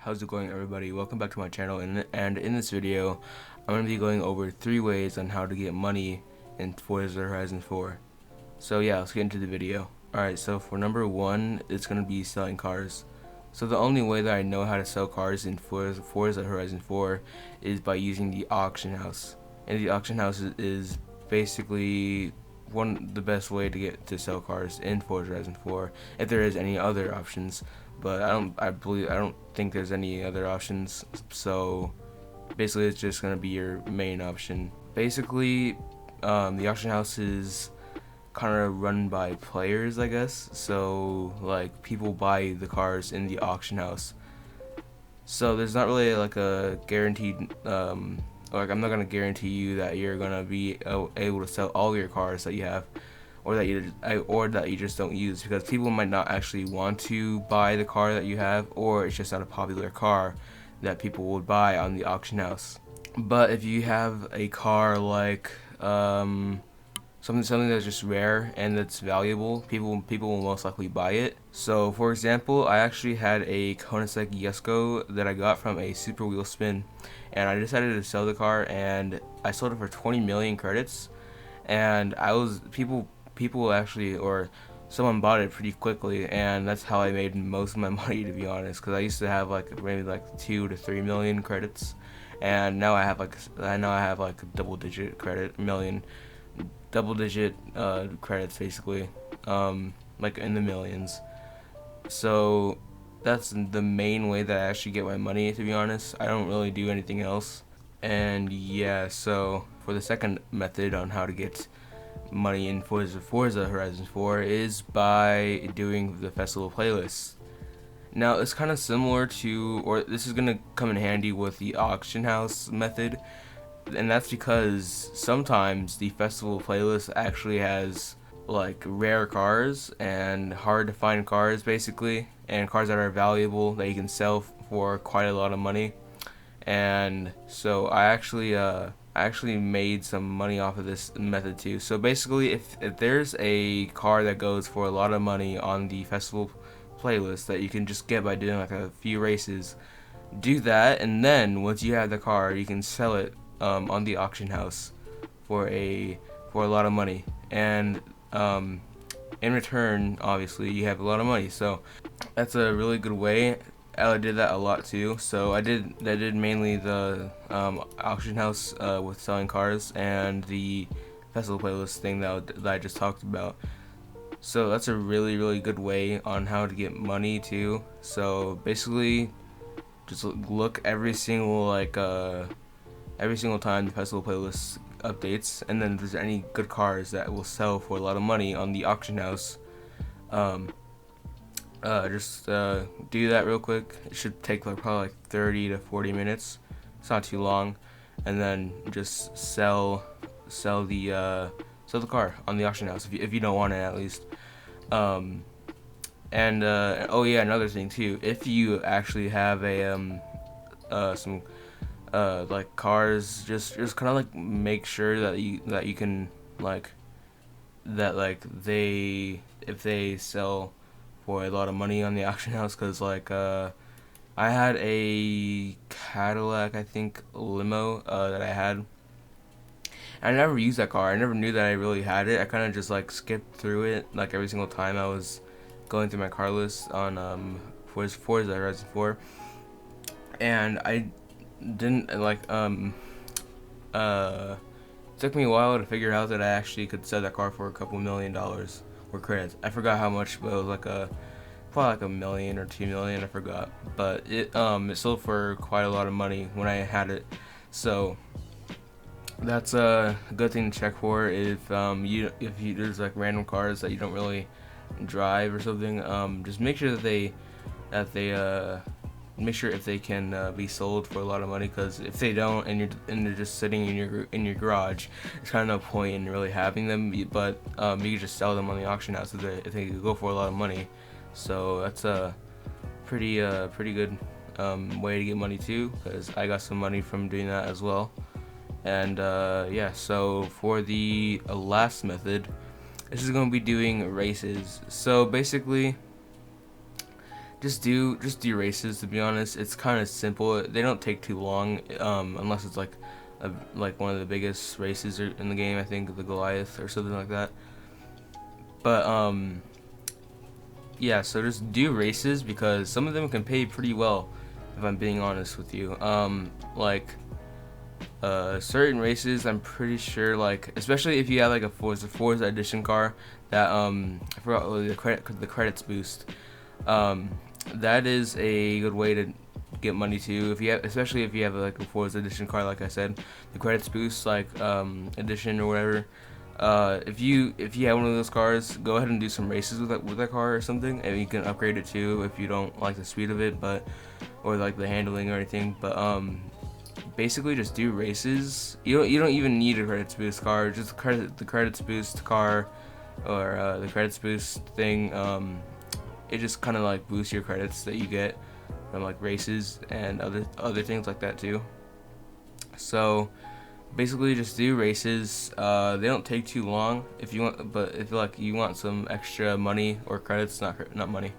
How's it going, everybody? Welcome back to my channel, and in this video I'm going to be going over 3 ways on how to get money in Forza Horizon 4. So yeah, let's get into the video. Alright, so for number 1, it's going to be selling cars. So the only way that I know how to sell cars in Forza Horizon 4 is by using the auction house. And the auction house is basically the best way to get to sell cars in Forza Horizon 4, if there is any other options. But I don't think there's any other options. So basically, it's just gonna be your main option. Basically, the auction house is kind of run by players, I guess. So like people buy the cars in the auction house. So there's not really like a guaranteed like I'm not gonna guarantee you that you're gonna be able to sell all your cars that you have, or that you just don't use, because people might not actually want to buy the car that you have, or it's just not a popular car that people would buy on the auction house. But if you have a car like something that's just rare and that's valuable, people will most likely buy it. So for example, I actually had a Koenigsegg Jesko that I got from a super wheel spin, and I decided to sell the car, and I sold it for 20 million credits. And people actually, or someone bought it pretty quickly, and that's how I made most of my money, to be honest, because I used to have like maybe like 2 to 3 million credits, and now I have like double digit credits, basically, like in the millions. So that's the main way that I actually get my money, to be honest. I don't really do anything else. And yeah, so for the second method on how to get money in Forza Horizon 4 is by doing the festival playlists. Now it's kind of similar to, or this is gonna come in handy with the auction house method, and that's because sometimes the festival playlist actually has like rare cars and hard to find cars, basically, and cars that are valuable that you can sell for quite a lot of money. And so I actually made some money off of this method too. So basically, if there's a car that goes for a lot of money on the festival playlist that you can just get by doing like a few races, do that, and then once you have the car, you can sell it on the auction house for a lot of money, and in return, obviously, you have a lot of money. So that's a really good way. I did that a lot too. So I did mainly the auction house with selling cars, and the festival playlist thing that I just talked about. So that's a really good way on how to get money too. So basically, just look every single time the festival playlist updates, and then if there's any good cars that will sell for a lot of money on the auction house, just do that real quick. It should take like probably like 30 to 40 minutes. It's not too long, and then just sell the car on the auction house if you don't want it, at least. And oh yeah, another thing too. If you actually have some like cars, just kind of like make sure that you can like if they sell for a lot of money on the auction house, because like I had a Cadillac, I think, limo that I had. I never used that car. I never knew that I really had it. I kind of just like skipped through it like every single time I was going through my car list on Forza Horizon 4, and I didn't like it took me a while to figure out that I actually could sell that car for a couple $1,000,000 or credits. I forgot how much, but it was like probably like 1 million or 2 million. I forgot, but it sold for quite a lot of money when I had it. So that's a good thing to check for if you there's like random cars that you don't really drive or something. Just make sure that they make sure if they can be sold for a lot of money, because if they don't, and they're just sitting in your garage, it's kind of no point in really having them. But you can just sell them on the auction house if they go for a lot of money. So that's a pretty good way to get money too, because I got some money from doing that as well. And yeah, so for the last method, this is going to be doing races. So basically, just do races. To be honest, it's kind of simple. They don't take too long, unless it's like one of the biggest races in the game. I think the Goliath or something like that. But yeah, so just do races because some of them can pay pretty well, if I'm being honest with you. Like certain races, I'm pretty sure, like especially if you have like a Forza edition car that I forgot what the credits boost. That is a good way to get money too. If you have, especially if you have like a Forza edition car, like I said, the credits boost like edition or whatever. If you have one of those cars, go ahead and do some races with that car or something, and you can upgrade it too if you don't like the speed of it, or like the handling or anything. But basically just do races. You don't even need a credits boost car. Just the credits boost car, or the credits boost thing. It just kind of like boosts your credits that you get from like races and other things like that too. So basically just do races. They don't take too long if you want, but if like you want some extra money or credits, not money,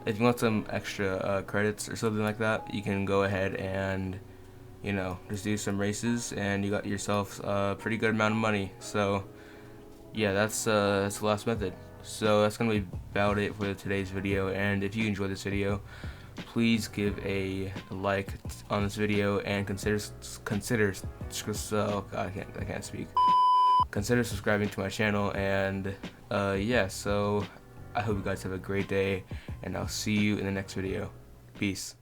if you want some extra credits or something like that, you can go ahead and just do some races, and you got yourself a pretty good amount of money. So yeah, that's the last method. So that's gonna be about it for today's video, and if you enjoyed this video, please give a like on this video and consider I can't speak. Consider subscribing to my channel, and yeah, so I hope you guys have a great day, and I'll see you in the next video. Peace.